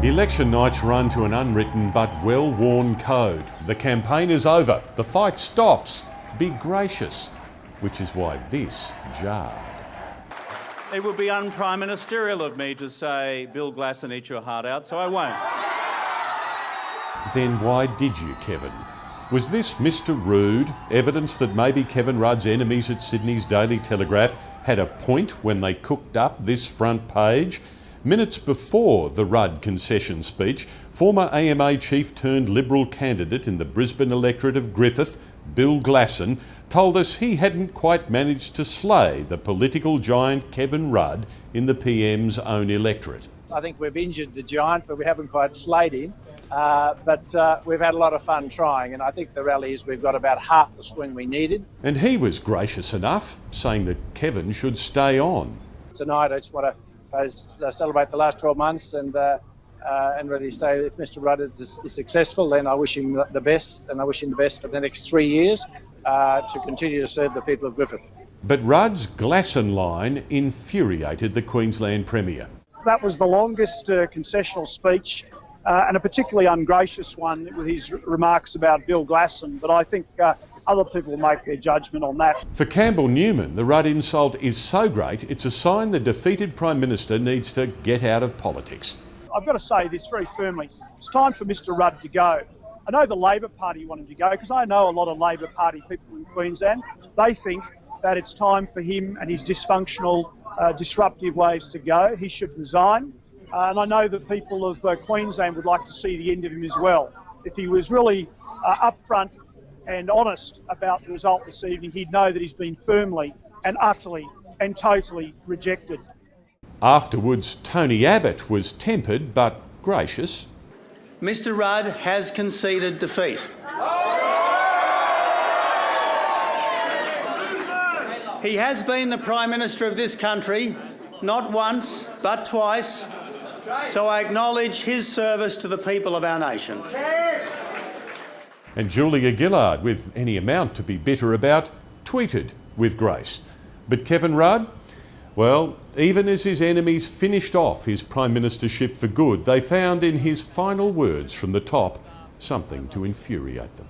Election night's run to an unwritten but well-worn code. The campaign is over. The fight stops. Be gracious. Which is why this jarred. It would be un-prime ministerial of me to say, Bill Glasson, eat your heart out, so I won't. Then why did you, Kevin? Was this Mr. Rude evidence that maybe Kevin Rudd's enemies at Sydney's Daily Telegraph had a point when they cooked up this front page? Minutes before the Rudd concession speech, former AMA chief turned Liberal candidate in the Brisbane electorate of Griffith, Bill Glasson, told us he hadn't quite managed to slay the political giant Kevin Rudd in the PM's own electorate. I think we've injured the giant, but we haven't quite slayed him. But we've had a lot of fun trying, and I think the rally is we've got about half the swing we needed. And he was gracious enough, saying that Kevin should stay on. Tonight I just want to celebrate the last 12 months and really say if Mr. Rudd is successful, then I wish him the best, and I wish him the best for the next 3 years to continue to serve the people of Griffith. But Rudd's Glasson line infuriated the Queensland Premier. That was the longest concessional speech and a particularly ungracious one with his remarks about Bill Glasson, but I think other people will make their judgment on that. For Campbell Newman, the Rudd insult is so great, it's a sign the defeated Prime Minister needs to get out of politics. I've got to say this very firmly. It's time for Mr. Rudd to go. I know the Labor Party want him to go because I know a lot of Labor Party people in Queensland. They think that it's time for him and his dysfunctional, disruptive ways to go. He should resign. And I know that people of Queensland would like to see the end of him as well. If he was really upfront and honest about the result this evening, he'd know that he's been firmly and utterly and totally rejected. Afterwards, Tony Abbott was tempered but gracious. Mr. Rudd has conceded defeat. He has been the Prime Minister of this country, not once, but twice, so I acknowledge his service to the people of our nation. And Julia Gillard, with any amount to be bitter about, tweeted with grace. But Kevin Rudd? Well, even as his enemies finished off his Prime Ministership for good, they found in his final words from the top something to infuriate them.